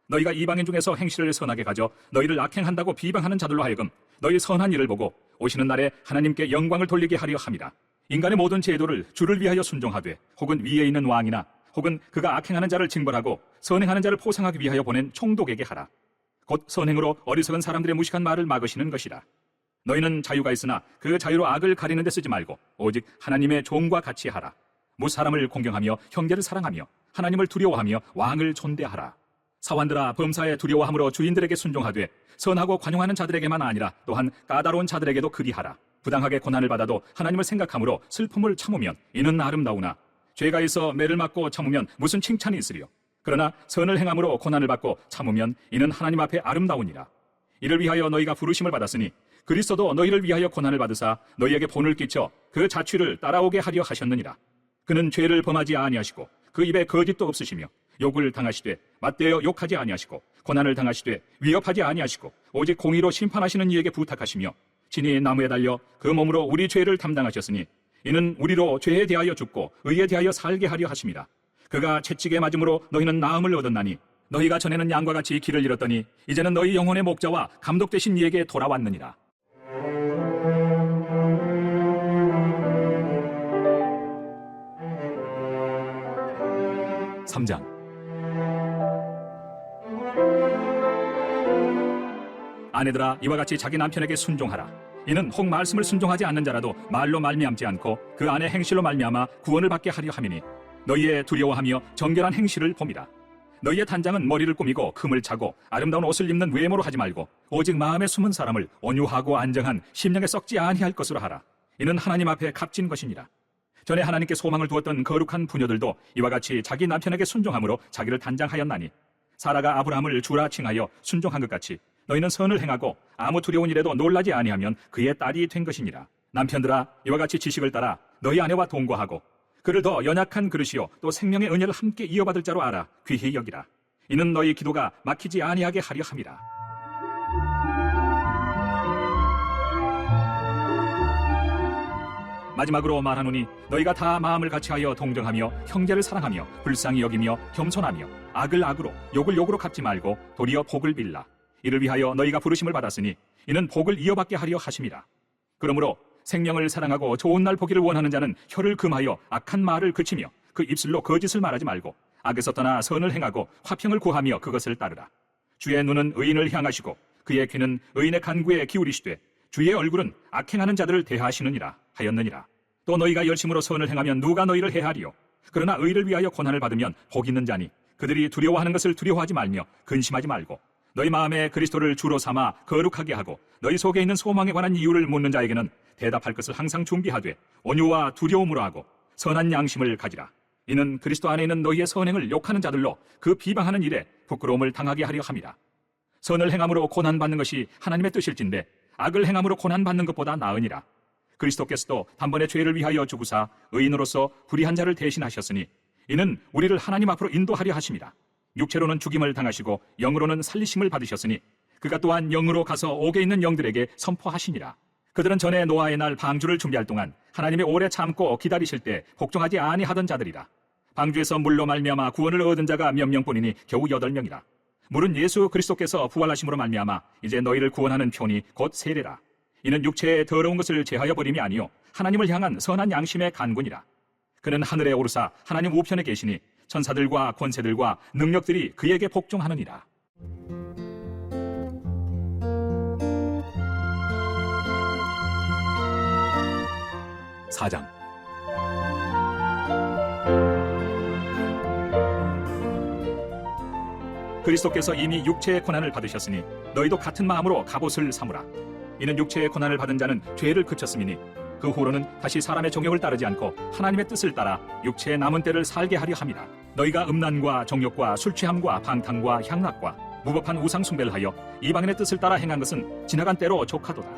너희가 이방인 중에서 행실을 선하게 가져 너희를 악행한다고 비방하는 자들로 하여금 너희 선한 일을 보고 오시는 날에 하나님께 영광을 돌리게 하려 함이라. 인간의 모든 제도를 주를 위하여 순종하되 혹은 위에 있는 왕이나 혹은 그가 악행하는 자를 징벌하고 선행하는 자를 포상하기 위하여 보낸 총독에게 하라. 곧 선행으로 어리석은 사람들의 무식한 말을 막으시는 것이라. 너희는 자유가 있으나 그 자유로 악을 가리는 데 쓰지 말고 오직 하나님의 종과 같이 하라. 무사람을 공경하며 형제를 사랑하며 하나님을 두려워하며 왕을 존대하라. 사환들아 범사에 두려워함으로 주인들에게 순종하되 선하고 관용하는 자들에게만 아니라 또한 까다로운 자들에게도 그리하라. 부당하게 고난을 받아도 하나님을 생각함으로 슬픔을 참으면 이는 아름다우나 죄가 있어 매를 맞고 참으면 무슨 칭찬이 있으리요. 그러나 선을 행함으로 고난을 받고 참으면 이는 하나님 앞에 아름다우니라. 이를 위하여 너희가 부르심을 받았으니 그리스도도 너희를 위하여 고난을 받으사 너희에게 본을 끼쳐 그 자취를 따라오게 하려 하셨느니라. 그는 죄를 범하지 아니하시고 그 입에 거짓도 없으시며 욕을 당하시되 맞대어 욕하지 아니하시고 고난을 당하시되 위협하지 아니하시고 오직 공의로 심판하시는 이에게 부탁하시며 친히 나무에 달려 그 몸으로 우리 죄를 담당하셨으니 이는 우리로 죄에 대하여 죽고 의에 대하여 살게 하려 하심이라. 그가 채찍에 맞음으로 너희는 나음을 얻었나니 너희가 전에는 양과 같이 길을 잃었더니 이제는 너희 영혼의 목자와 감독 되신 이에게 돌아왔느니라. (3장) 아내들아 이와 같이 자기 남편에게 순종하라. 이는 혹 말씀을 순종하지 않는 자라도 말로 말미암지 않고 그 안에 행실로 말미암아 구원을 받게 하려 함이니 너희의 두려워하며 정결한 행실을 봄이라. 너희의 단장은 머리를 꾸미고 금을 차고 아름다운 옷을 입는 외모로 하지 말고 오직 마음에 숨은 사람을 온유하고 안정한 심령에 썩지 아니할 것으로 하라. 이는 하나님 앞에 값진 것이니라. 전에 하나님께 소망을 두었던 거룩한 부녀들도 이와 같이 자기 남편에게 순종함으로 자기를 단장하였나니 사라가 아브라함을 주라 칭하여 순종한 것 같이 너희는 선을 행하고 아무 두려운 일에도 놀라지 아니하면 그의 딸이 된 것이니라. 남편들아 이와 같이 지식을 따라 너희 아내와 동거하고 그를 더 연약한 그릇이요 또 생명의 은혜를 함께 이어받을 자로 알아 귀히 여기라. 이는 너희 기도가 막히지 아니하게 하려 함이라. 마지막으로 말하노니 너희가 다 마음을 같이하여 동정하며 형제를 사랑하며 불쌍히 여기며 겸손하며 악을 악으로 욕을 욕으로 갚지 말고 도리어 복을 빌라. 이를 위하여 너희가 부르심을 받았으니 이는 복을 이어받게 하려 하심이라. 그러므로 생명을 사랑하고 좋은 날 보기를 원하는 자는 혀를 금하여 악한 말을 그치며 그 입술로 거짓을 말하지 말고 악에서 떠나 선을 행하고 화평을 구하며 그것을 따르라. 주의 눈은 의인을 향하시고 그의 귀는 의인의 간구에 기울이시되 주의 얼굴은 악행하는 자들을 대하시느니라 하였느니라. 또 너희가 열심으로 선을 행하면 누가 너희를 해하리요? 그러나 의를 위하여 고난을 받으면 복 있는 자니 그들이 두려워하는 것을 두려워하지 말며 근심하지 말고 너희 마음에 그리스도를 주로 삼아 거룩하게 하고 너희 속에 있는 소망에 관한 이유를 묻는 자에게는 대답할 것을 항상 준비하되 온유와 두려움으로 하고 선한 양심을 가지라. 이는 그리스도 안에 있는 너희의 선행을 욕하는 자들로 그 비방하는 일에 부끄러움을 당하게 하려 함이라. 선을 행함으로 고난받는 것이 하나님의 뜻일진데 악을 행함으로 고난받는 것보다 나으니라. 그리스도께서도 단번에 죄를 위하여 죽으사 의인으로서 불의한 자를 대신하셨으니 이는 우리를 하나님 앞으로 인도하려 하심이라. 육체로는 죽임을 당하시고 영으로는 살리심을 받으셨으니 그가 또한 영으로 가서 옥에 있는 영들에게 선포하시니라. 그들은 전에 노아의 날 방주를 준비할 동안 하나님이 오래 참고 기다리실 때 복종하지 아니하던 자들이라. 방주에서 물로 말미암아 구원을 얻은 자가 몇 명뿐이니 겨우 8명이라. 물은 예수 그리스도께서 부활하심으로 말미암아 이제 너희를 구원하는 표니 곧 세례라. 이는 육체의 더러운 것을 제하여 버림이 아니요 하나님을 향한 선한 양심의 간군이라. 그는 하늘에 오르사 하나님 우편에 계시니 천사들과 권세들과 능력들이 그에게 복종하느니라. 사장. 그리스도께서 이미 육체의 고난을 받으셨으니 너희도 같은 마음으로 갑옷을 삼으라. 이는 육체의 고난을 받은 자는 죄를 그쳤음이니 그 후로는 다시 사람의 정욕을 따르지 않고 하나님의 뜻을 따라 육체의 남은 때를 살게 하려 함이라. 너희가 음란과 정욕과 술취함과 방탕과 향락과 무법한 우상 숭배를 하여 이방인의 뜻을 따라 행한 것은 지나간 때로 족하도다.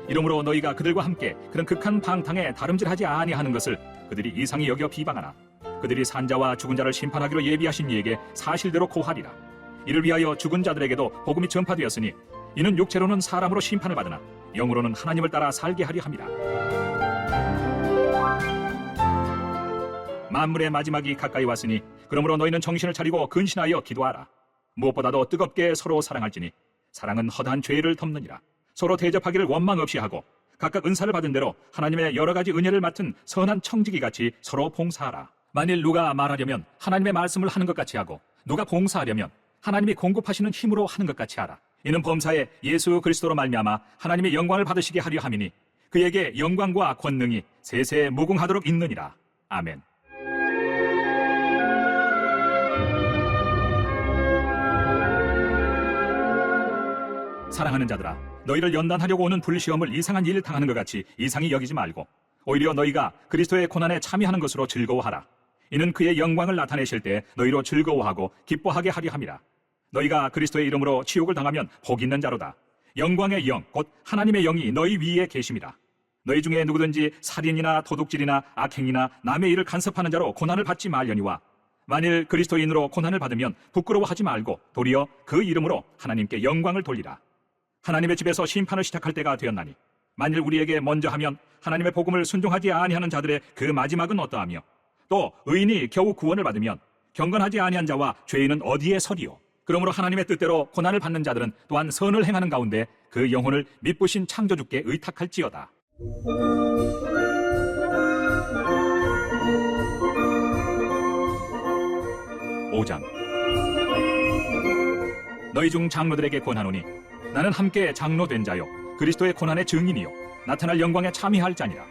이러므로 너희가 그들과 함께 그런 극한 방탕에 다름질하지 아니하는 것을 그들이 이상히 여겨 비방하나 그들이 산자와 죽은 자를 심판하기로 예비하신 이에게 사실대로 고하리라. 이를 위하여 죽은 자들에게도 복음이 전파되었으니 이는 육체로는 사람으로 심판을 받으나 영으로는 하나님을 따라 살게 하려 함이라. 만물의 마지막이 가까이 왔으니 그러므로 너희는 정신을 차리고 근신하여 기도하라. 무엇보다도 뜨겁게 서로 사랑할지니 사랑은 허다한 죄를 덮느니라. 서로 대접하기를 원망 없이 하고 각각 은사를 받은 대로 하나님의 여러 가지 은혜를 맡은 선한 청지기 같이 서로 봉사하라. 만일 누가 말하려면 하나님의 말씀을 하는 것 같이 하고 누가 봉사하려면 하나님이 공급하시는 힘으로 하는 것 같이 하라. 이는 범사에 예수 그리스도로 말미암아 하나님의 영광을 받으시게 하려 함이니 그에게 영광과 권능이 세세 무궁하도록 있느니라. 아멘. 사랑하는 자들아, 너희를 연단하려고 오는 불시험을 이상한 일 당하는 것 같이 이상히 여기지 말고 오히려 너희가 그리스도의 고난에 참여하는 것으로 즐거워하라. 이는 그의 영광을 나타내실 때 너희로 즐거워하고 기뻐하게 하려 함이라. 너희가 그리스도의 이름으로 치욕을 당하면 복 있는 자로다. 영광의 영, 곧 하나님의 영이 너희 위에 계심이라. 너희 중에 누구든지 살인이나 도둑질이나 악행이나 남의 일을 간섭하는 자로 고난을 받지 말려니와 만일 그리스도인으로 고난을 받으면 부끄러워하지 말고 도리어 그 이름으로 하나님께 영광을 돌리라. 하나님의 집에서 심판을 시작할 때가 되었나니 만일 우리에게 먼저 하면 하나님의 복음을 순종하지 아니하는 자들의 그 마지막은 어떠하며 또 의인이 겨우 구원을 받으면 경건하지 아니한 자와 죄인은 어디에 서리요. 그러므로 하나님의 뜻대로 고난을 받는 자들은 또한 선을 행하는 가운데 그 영혼을 미쁘신 창조주께 의탁할지어다. (5장) 너희 중 장로들에게 권하노니 나는 함께 장로 된 자요 그리스도의 고난의 증인이요 나타날 영광에 참여할 자니라.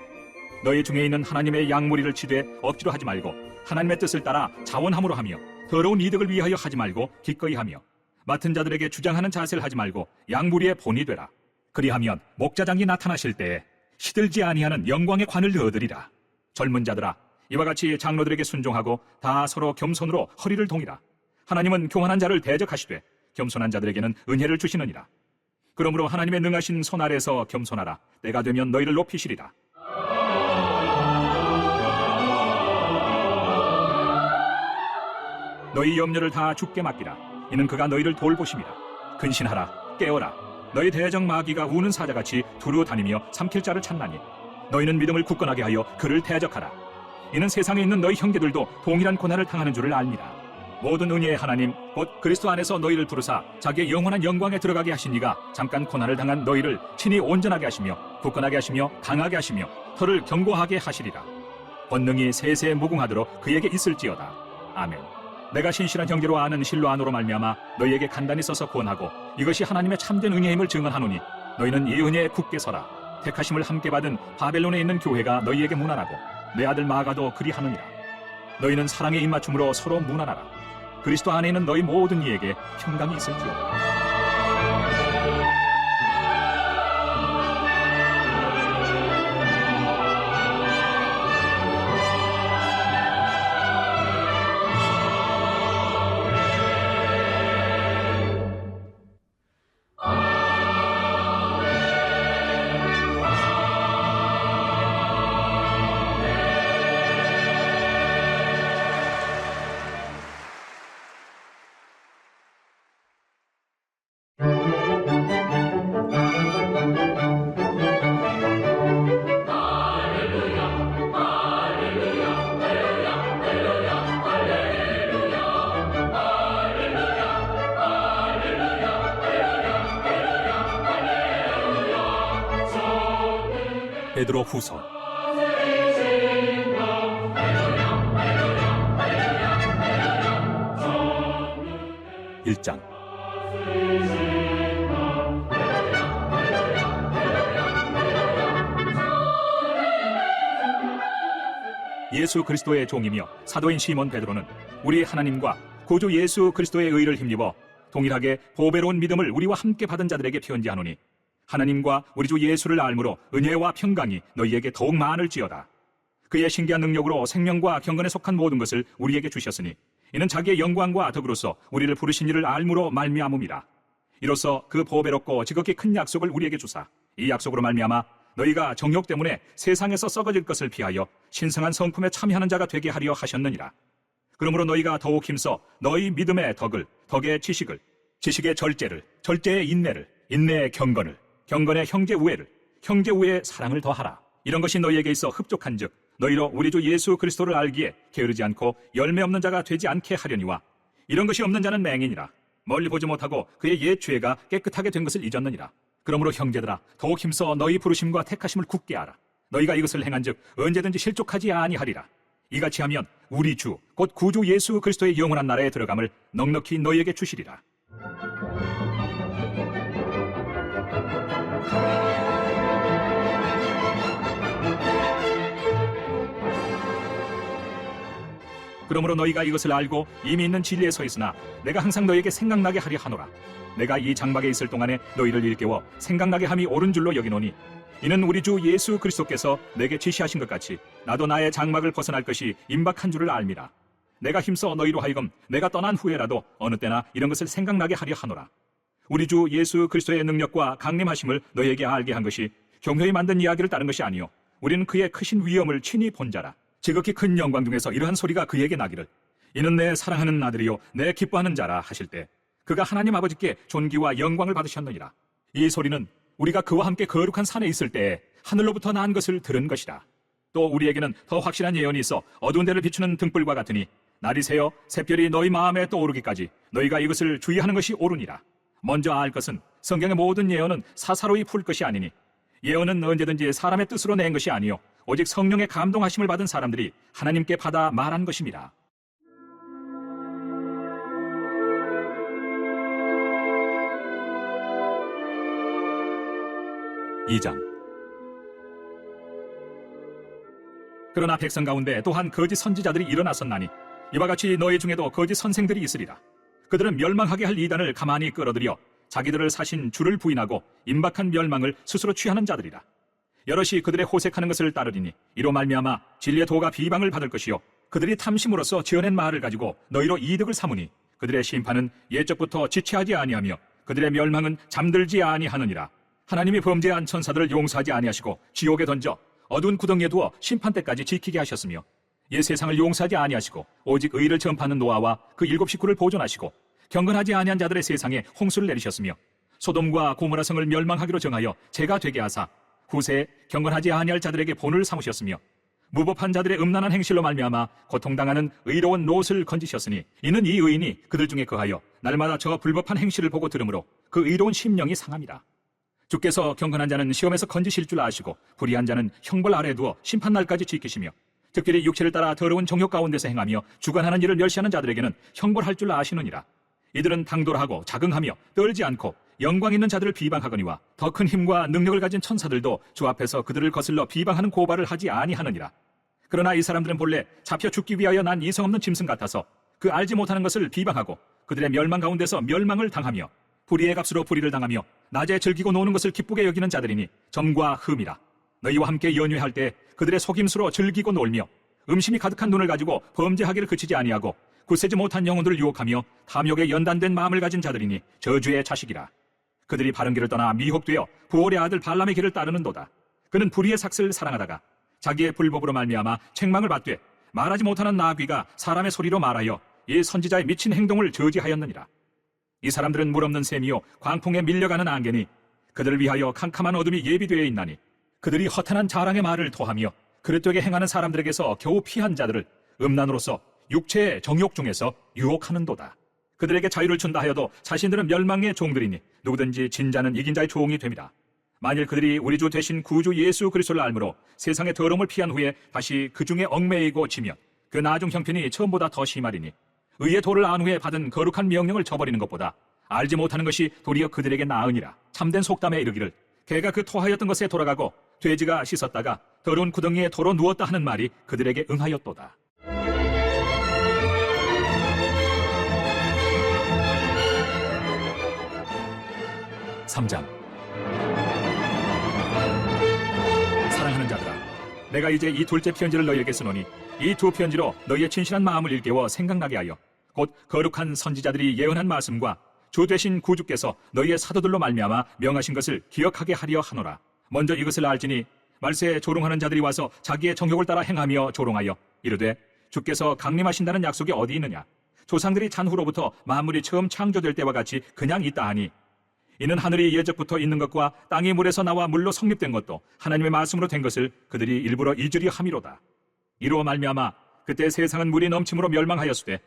너희 중에 있는 하나님의 양무리를 치되 억지로 하지 말고 하나님의 뜻을 따라 자원함으로 하며 더러운 이득을 위하여 하지 말고 기꺼이 하며 맡은 자들에게 주장하는 자세를 하지 말고 양무리의 본이 되라. 그리하면 목자장이 나타나실 때에 시들지 아니하는 영광의 관을 얻으리라. 젊은 자들아, 이와 같이 장로들에게 순종하고 다 서로 겸손으로 허리를 동이라. 하나님은 교만한 자를 대적하시되 겸손한 자들에게는 은혜를 주시느니라. 그러므로 하나님의 능하신 손 아래서 겸손하라. 때가 되면 너희를 높이시리라. 너희 염려를 다 주께 맡기라. 이는 그가 너희를 돌보심이라. 근신하라. 깨어라. 너희 대적 마귀가 우는 사자같이 두루 다니며 삼킬 자를 찾나니 너희는 믿음을 굳건하게 하여 그를 대적하라. 이는 세상에 있는 너희 형제들도 동일한 고난을 당하는 줄을 압니다. 모든 은혜의 하나님 곧 그리스도 안에서 너희를 부르사 자기의 영원한 영광에 들어가게 하신 이가 잠깐 고난을 당한 너희를 친히 온전하게 하시며 굳건하게 하시며 강하게 하시며 털을 견고하게 하시리라. 권능이 세세 무궁하도록 그에게 있을지어다. 아멘. 내가 신실한 형제로 아는 실로 안으로 말미암아 너희에게 간단히 써서 구원하고 이것이 하나님의 참된 은혜임을 증언하노니 너희는 이 은혜에 굳게 서라. 택하심을 함께 받은 바벨론에 있는 교회가 너희에게 문안하고 내 아들 마가도 그리하느니라. 너희는 사랑의 입맞춤으로 서로 문안하라. 그리스도 안에 있는 너희 모든 이에게 평강이 있을지어다. 베드로 후서 1장. 예수 그리스도의 종이며 사도인 시몬 베드로는 우리 하나님과 구주 예수 그리스도의 의를 힘입어 동일하게 보배로운 믿음을 우리와 함께 받은 자들에게 편지하노니 하나님과 우리 주 예수를 알므로 은혜와 평강이 너희에게 더욱 많을지어다. 그의 신기한 능력으로 생명과 경건에 속한 모든 것을 우리에게 주셨으니 이는 자기의 영광과 덕으로서 우리를 부르신 이를 알므로 말미암음이라. 이로써 그 보배롭고 지극히 큰 약속을 우리에게 주사 이 약속으로 말미암아 너희가 정욕 때문에 세상에서 썩어질 것을 피하여 신성한 성품에 참여하는 자가 되게 하려 하셨느니라. 그러므로 너희가 더욱 힘써 너희 믿음의 덕을, 덕의 지식을, 지식의 절제를, 절제의 인내를, 인내의 경건을, 경건의 형제 우애를, 형제 우애의 사랑을 더하라. 이런 것이 너희에게 있어 흡족한즉 너희로 우리 주 예수 그리스도를 알기에 게으르지 않고 열매 없는 자가 되지 않게 하려니와 이런 것이 없는 자는 맹인이라. 멀리 보지 못하고 그의 옛 죄가 깨끗하게 된 것을 잊었느니라. 그러므로 형제들아 더욱 힘써 너희 부르심과 택하심을 굳게 하라. 너희가 이것을 행한즉 언제든지 실족하지 아니하리라. 이같이 하면 우리 주 곧 구주 예수 그리스도의 영원한 나라에 들어감을 넉넉히 너희에게 주시리라. 그러므로 너희가 이것을 알고 이미 있는 진리에 서 있으나 내가 항상 너희에게 생각나게 하려 하노라. 내가 이 장막에 있을 동안에 너희를 일깨워 생각나게 함이 옳은 줄로 여기노니 이는 우리 주 예수 그리스도께서 내게 지시하신 것 같이 나도 나의 장막을 벗어날 것이 임박한 줄을 알미라. 내가 힘써 너희로 하여금 내가 떠난 후에라도 어느 때나 이런 것을 생각나게 하려 하노라. 우리 주 예수 그리스도의 능력과 강림하심을 너희에게 알게 한 것이 경효히 만든 이야기를 따른 것이 아니요 우리는 그의 크신 위엄을 친히 본 자라. 지극히 큰 영광 중에서 이러한 소리가 그에게 나기를 이는 내 사랑하는 아들이요 내 기뻐하는 자라 하실 때 그가 하나님 아버지께 존귀와 영광을 받으셨느니라. 이 소리는 우리가 그와 함께 거룩한 산에 있을 때에 하늘로부터 난 것을 들은 것이라. 또 우리에게는 더 확실한 예언이 있어 어두운 데를 비추는 등불과 같으니 날이 새어 샛별이 너희 마음에 떠오르기까지 너희가 이것을 주의하는 것이 옳으니라. 먼저 알 것은 성경의 모든 예언은 사사로이 풀 것이 아니니 예언은 언제든지 사람의 뜻으로 낸 것이 아니요 오직 성령의 감동하심을 받은 사람들이 하나님께 받아 말한 것입니다. (2장) 그러나 백성 가운데 또한 거짓 선지자들이 일어났었나니 이와 같이 너희 중에도 거짓 선생들이 있으리라. 그들은 멸망하게 할 이단을 가만히 끌어들여 자기들을 사신 주를 부인하고 임박한 멸망을 스스로 취하는 자들이라. 여럿이 그들의 호색하는 것을 따르리니 이로 말미암아 진리의 도가 비방을 받을 것이요 그들이 탐심으로써 지어낸 말을 가지고 너희로 이득을 삼으니 그들의 심판은 옛적부터 지체하지 아니하며 그들의 멸망은 잠들지 아니하느니라. 하나님이 범죄한 천사들을 용서하지 아니하시고 지옥에 던져 어두운 구덩이에 두어 심판 때까지 지키게 하셨으며 옛 세상을 용서하지 아니하시고 오직 의를 전파하는 노아와 그 7 식구를 보존하시고 경건하지 아니한 자들의 세상에 홍수를 내리셨으며 소돔과 고모라 성을 멸망하기로 정하여 죄가 되게 하사 후세에 경건하지 아니할 자들에게 본을 삼으셨으며 무법한 자들의 음란한 행실로 말미암아 고통당하는 의로운 롯을 건지셨으니 이는 이 의인이 그들 중에 거하여 날마다 저 불법한 행실을 보고 들으므로 그 의로운 심령이 상함이라. 주께서 경건한 자는 시험에서 건지실 줄 아시고 불의한 자는 형벌 아래 두어 심판날까지 지키시며 특별히 육체를 따라 더러운 정욕 가운데서 행하며 주관하는 일을 멸시하는 자들에게는 형벌할 줄 아시느니라. 이들은 당돌하고 자긍하며 떨지 않고 영광 있는 자들을 비방하거니와 더 큰 힘과 능력을 가진 천사들도 주 앞에서 그들을 거슬러 비방하는 고발을 하지 아니하느니라. 그러나 이 사람들은 본래 잡혀 죽기 위하여 난 이성 없는 짐승 같아서 그 알지 못하는 것을 비방하고 그들의 멸망 가운데서 멸망을 당하며 불의의 값으로 불의를 당하며 낮에 즐기고 노는 것을 기쁘게 여기는 자들이니 점과 흠이라. 너희와 함께 연회할 때 그들의 속임수로 즐기고 놀며 음심이 가득한 눈을 가지고 범죄하기를 그치지 아니하고 굳세지 못한 영혼들을 유혹하며 탐욕에 연단된 마음을 가진 자들이니 저주의 자식이라. 그들이 바른 길을 떠나 미혹되어 부올의 아들 발람의 길을 따르는도다. 그는 불의의 삭슬을 사랑하다가 자기의 불법으로 말미암아 책망을 받되 말하지 못하는 나귀가 사람의 소리로 말하여 이 선지자의 미친 행동을 저지하였느니라. 이 사람들은 물 없는 샘이요 광풍에 밀려가는 안개니 그들을 위하여 캄캄한 어둠이 예비되어 있나니 그들이 허탄한 자랑의 말을 토하며 그릇되게 행하는 사람들에게서 겨우 피한 자들을 음란으로서 육체의 정욕 중에서 유혹하는도다. 그들에게 자유를 준다 하여도 자신들은 멸망의 종들이니 누구든지 진자는 이긴 자의 종이 됨이라. 만일 그들이 우리 주 되신 구주 예수 그리스도를 알므로 세상의 더러움을 피한 후에 다시 그 중에 얽매이고 지면 그 나중 형편이 처음보다 더 심하리니 의의 도를 안 후에 받은 거룩한 명령을 저버리는 것보다 알지 못하는 것이 도리어 그들에게 나으니라. 참된 속담에 이르기를 개가 그 토하였던 것에 돌아가고 돼지가 씻었다가 더러운 구덩이에 도로 누웠다 하는 말이 그들에게 응하였도다. (3장) 사랑하는 자들아, 내가 이제 이 둘째 편지를 너희에게 쓰노니 이 두 편지로 너희의 진실한 마음을 일깨워 생각나게 하여 곧 거룩한 선지자들이 예언한 말씀과 주 되신 구주께서 너희의 사도들로 말미암아 명하신 것을 기억하게 하려 하노라. 먼저 이것을 알지니 말세에 조롱하는 자들이 와서 자기의 정욕을 따라 행하며 조롱하여 이르되 주께서 강림하신다는 약속이 어디 있느냐. 조상들이 잔후로부터 만물이 처음 창조될 때와 같이 그냥 있다 하니 이는 하늘이 예적부터 있는 것과 땅이 물에서 나와 물로 성립된 것도 하나님의 말씀으로 된 것을 그들이 일부러 잊으려 함이로다. 이로 말미암아 그때 세상은 물이 넘침으로 멸망하였으되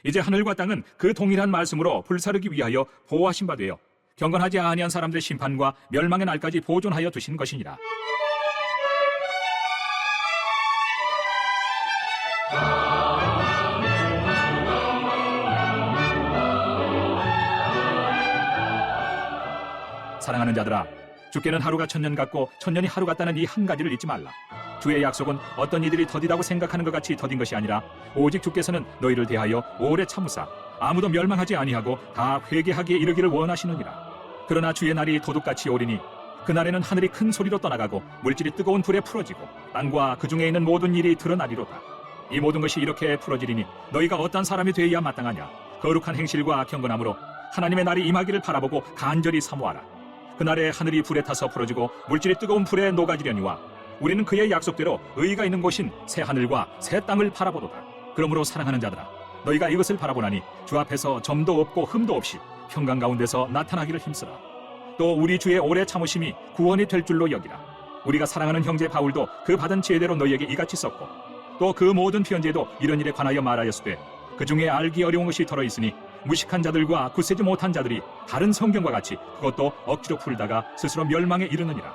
이제 하늘과 땅은 그 동일한 말씀으로 불사르기 위하여 보호하신 바 되어 경건하지 아니한 사람들의 심판과 멸망의 날까지 보존하여 두신 것이니라. 사랑하는 자들아, 주께는 하루가 천년 같고 천년이 하루 같다는 이 한 가지를 잊지 말라. 주의 약속은 어떤 이들이 더디다고 생각하는 것 같이 더딘 것이 아니라 오직 주께서는 너희를 대하여 오래 참으사 아무도 멸망하지 아니하고 다 회개하기에 이르기를 원하시느니라. 그러나 주의 날이 도둑같이 오리니 그날에는 하늘이 큰 소리로 떠나가고 물질이 뜨거운 불에 풀어지고 땅과 그 중에 있는 모든 일이 드러나리로다. 이 모든 것이 이렇게 풀어지리니 너희가 어떤 사람이 되어야 마땅하냐. 거룩한 행실과 경건함으로 하나님의 날이 임하기를 바라보고 간절히 사모하라. 그날에 하늘이 불에 타서 풀어지고 물질이 뜨거운 불에 녹아지려니와 우리는 그의 약속대로 의가 있는 곳인 새 하늘과 새 땅을 바라보도다. 그러므로 사랑하는 자들아, 너희가 이것을 바라보나니 주 앞에서 점도 없고 흠도 없이 평강 가운데서 나타나기를 힘쓰라. 또 우리 주의 오래 참으심이 구원이 될 줄로 여기라. 우리가 사랑하는 형제 바울도 그 받은 지혜대로 너희에게 이같이 썼고 또 그 모든 편지에도 이런 일에 관하여 말하였으되 그 중에 알기 어려운 것이 들어있으니 무식한 자들과 굳세지 못한 자들이 다른 성경과 같이 그것도 억지로 풀다가 스스로 멸망에 이르느니라.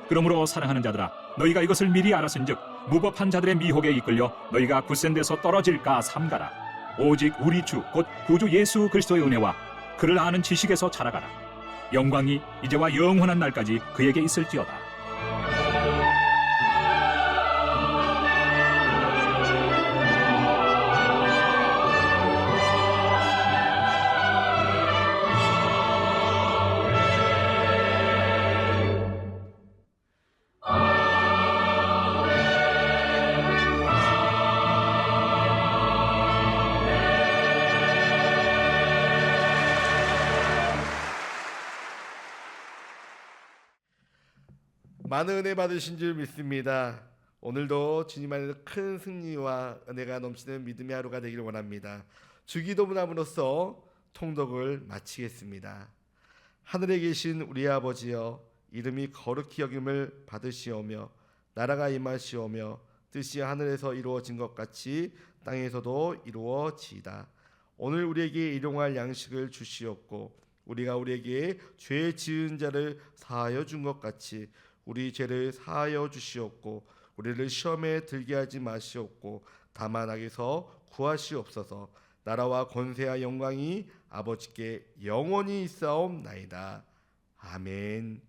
그러므로 사랑하는 자들아, 너희가 이것을 미리 알았은즉 무법한 자들의 미혹에 이끌려 너희가 굳센 데서 떨어질까 삼가라. 오직 우리 주 곧 구주 예수 그리스도의 은혜와 그를 아는 지식에서 자라가라. 영광이 이제와 영원한 날까지 그에게 있을지어다. 많은 은혜 받으신 줄 믿습니다. 오늘도 주님 안에서 큰 승리와 은혜가 넘치는 믿음의 하루가 되기를 원합니다. 주기도문함으로써 통독을 마치겠습니다. 하늘에 계신 우리 아버지여, 이름이 거룩히 여김을 받으시오며 나라가 임하시오며 뜻이 하늘에서 이루어진 것 같이 땅에서도 이루어지이다. 오늘 우리에게 일용할 양식을 주시옵고 우리가 우리에게 죄 지은 자를 사하여 준 것 같이 우리 죄를 사하여 주시옵고 우리를 시험에 들게 하지 마시옵고 다만 악에서 구하시옵소서. 나라와 권세와 영광이 아버지께 영원히 있사옵나이다. 아멘.